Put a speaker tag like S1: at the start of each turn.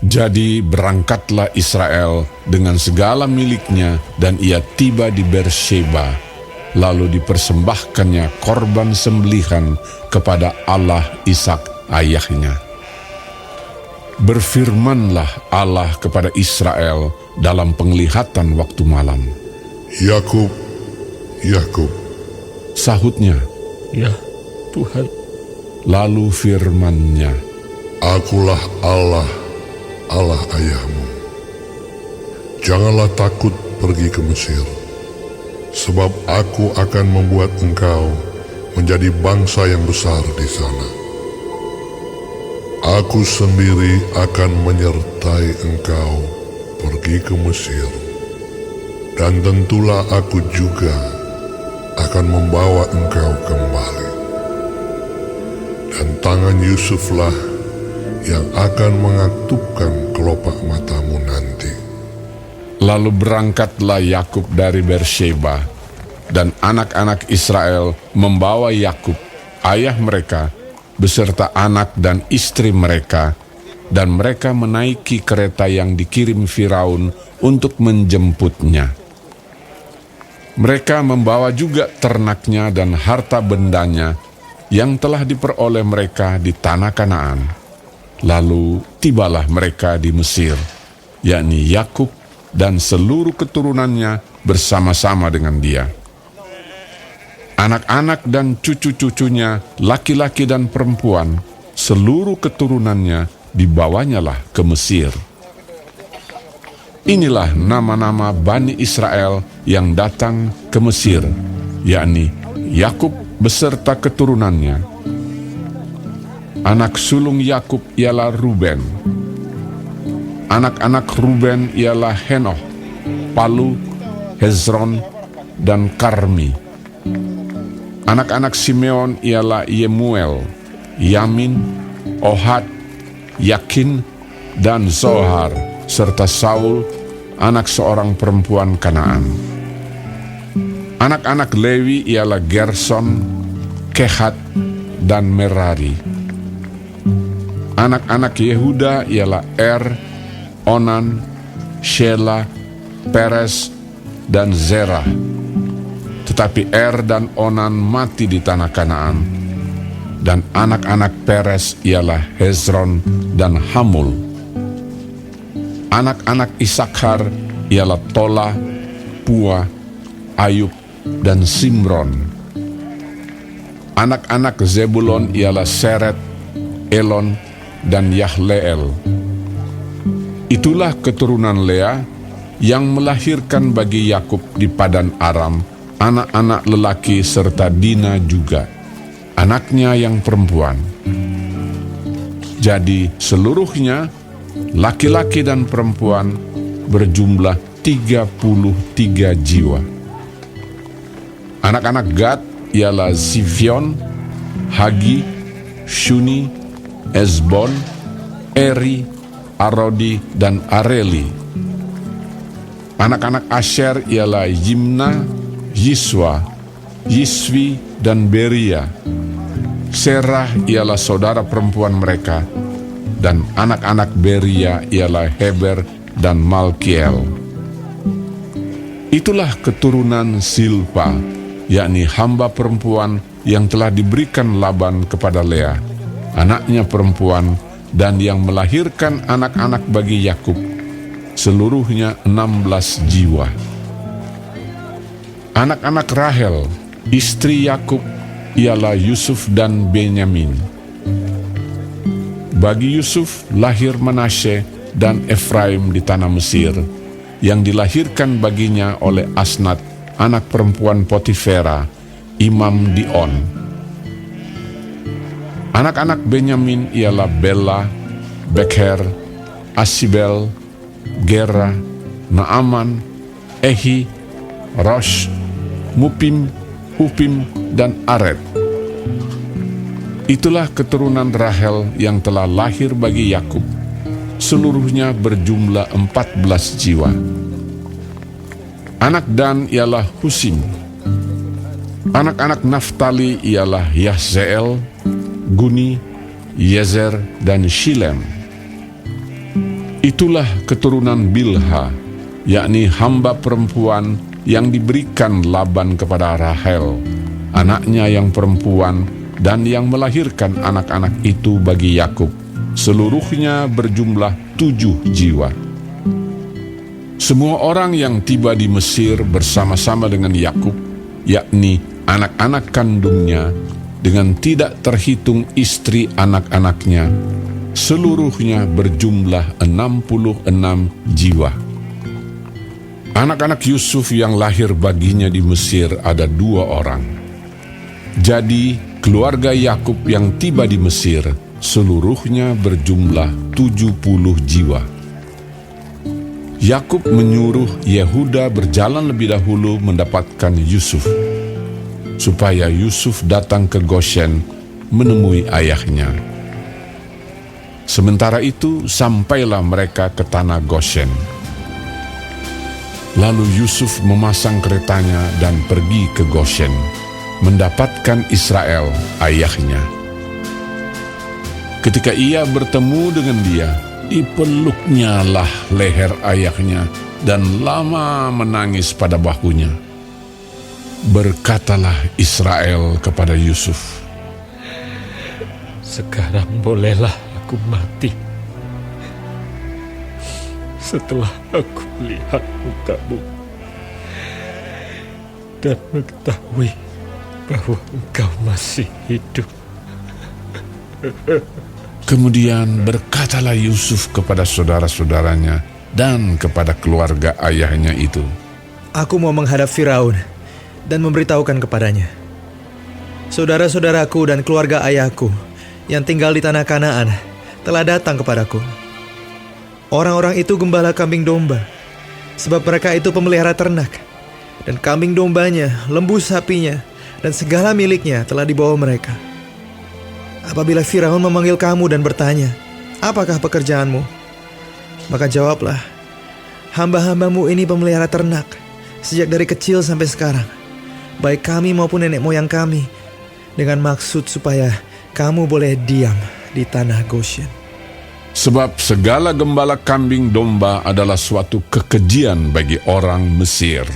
S1: Jadi berangkatlah Israel dengan segala miliknya, dan ia tiba di Beersheba. Lalu dipersembahkannya korban sembelihan kepada Allah Ishak ayahnya. Berfirmanlah Allah kepada Israel dalam penglihatan waktu malam.
S2: Yakub, Yakub.
S1: Sahutnya,
S3: Ya Tuhan.
S1: lalu firman-Nya,
S2: Akulah Allah, Allah ayahmu. Janganlah takut pergi ke Mesir, sebab aku akan membuat engkau menjadi bangsa yang besar di sana. Aku sendiri akan menyertai engkau pergi ke Mesir, dan tentulah aku juga akan membawa engkau kembali. Dan tangan Yusuflah yang akan mengatupkan kelopak matamu nanti.
S1: Lalu berangkatlah Yakub dari Beersheba, dan anak-anak Israel membawa Yakub, ayah mereka, beserta anak dan istri mereka, dan mereka menaiki kereta yang dikirim Firaun untuk menjemputnya. Mereka membawa juga ternaknya dan harta bendanya yang telah diperoleh mereka di tanah Kanaan. Lalu tibalah mereka di Mesir, yakni Yakub dan seluruh keturunannya bersama-sama dengan dia. Anak-anak dan cucu-cucunya, laki-laki dan perempuan, seluruh keturunannya dibawanyalah ke Mesir. Inilah nama-nama Bani Israel yang datang ke Mesir, yakni Yakub beserta keturunannya. Anak sulung Yakub ialah Ruben. Anak-anak Ruben ialah Henoh, Palu, Hezron, dan Karmi. Anak-anak Simeon ialah Yemuel, Yamin, Ohad, Yakin, dan Zohar, serta Saul, anak seorang perempuan Kanaan. Anak-anak Lewi ialah Gerson, Kehat, dan Merari. Anak-anak Yehuda ialah Onan, Shela, Peres, dan Zerah. Tetapi dan Onan mati di tanah Kanaan. Dan anak-anak Peres ialah Hezron dan Hamul. Anak-anak Isakhar ialah Tola, Pua, Ayub, dan Simron. Anak-anak Zebulon ialah Seret, Elon, dan Yahleel. Itulah keturunan Lea yang melahirkan bagi Yakub di Padan Aram anak-anak lelaki serta Dina juga, anaknya yang perempuan. Jadi seluruhnya, laki-laki dan perempuan, berjumlah 33 jiwa. Anak-anak Gad ialah Zifion, Hagi, Shuni, Ezbon, Eri, Arodi, dan Areli. Anak-anak Asher ialah Yimna, Yiswa, Yiswi, dan Beria. Serah ialah saudara perempuan mereka, dan anak-anak Beria ialah Heber dan Malkiel. Itulah keturunan Silpa, yakni hamba perempuan yang telah diberikan Laban kepada Lea, anaknya perempuan, dan yang melahirkan anak-anak bagi Yakub, seluruhnya 16 jiwa. Anak-anak Rahel, istri Yakub, ialah Yusuf dan Benyamin. Bagi Yusuf lahir Manasye dan Efraim di tanah Mesir, yang dilahirkan baginya oleh Asnat, anak perempuan Potifera, imam di On. Anak-anak Benyamin ialah Bela, Bekher, Asibel, Gera, Naaman, Ehi, Rosh, Mupim, Hupim, dan Ared. Itulah keturunan Rahel yang telah lahir bagi Yakub, seluruhnya berjumlah 14 jiwa. Anak Dan ialah Husim. Anak-anak Naftali ialah Yahzeel, Guni, Yezer, dan Shilem. Itulah keturunan Bilha, yakni hamba perempuan yang diberikan Laban kepada Rahel, anaknya yang perempuan, dan yang melahirkan anak-anak itu bagi Yakub. Seluruhnya berjumlah 7 jiwa. Semua orang yang tiba di Mesir bersama-sama dengan Yakub, yakni anak-anak kandungnya, dengan tidak terhitung istri anak-anaknya, seluruhnya berjumlah 66 jiwa. Anak-anak Yusuf yang lahir baginya di Mesir ada 2 orang. Jadi keluarga Yakub yang tiba di Mesir seluruhnya berjumlah 70 jiwa. Yakub menyuruh Yehuda berjalan lebih dahulu mendapatkan Yusuf, supaya Yusuf datang ke Goshen menemui ayahnya. Sementara itu sampailah mereka ke tanah Goshen. Lalu Yusuf memasang keretanya dan pergi ke Goshen, mendapatkan Israel ayahnya. Ketika ia bertemu dengan dia, dipeluknya lah leher ayahnya dan lama menangis pada bahunya. Berkatalah Israel kepada Yusuf,
S3: Sekarang bolehlah aku mati, setelah aku melihat mukamu dan mengetahui bahwa engkau masih hidup.
S1: Kemudian berkatalah Yusuf kepada saudara-saudaranya dan kepada keluarga ayahnya itu,
S4: Aku mau menghadap Firaun dan memberitahukan kepadanya, saudara-saudaraku dan keluarga ayahku yang tinggal di tanah Kanaan telah datang kepadaku. Orang-orang itu gembala kambing domba, sebab mereka itu pemelihara ternak, dan kambing dombanya, lembu sapinya, dan segala miliknya telah dibawa mereka. Apabila Firaun memanggil kamu dan bertanya, apakah pekerjaanmu? Maka jawablah, hamba-hambamu ini pemelihara ternak, sejak dari kecil sampai sekarang, baik kami maupun nenek moyang kami, dengan maksud supaya kamu boleh diam di tanah Goshen.
S1: sebab segala gembala kambing domba adalah suatu kekejian bagi orang Mesir.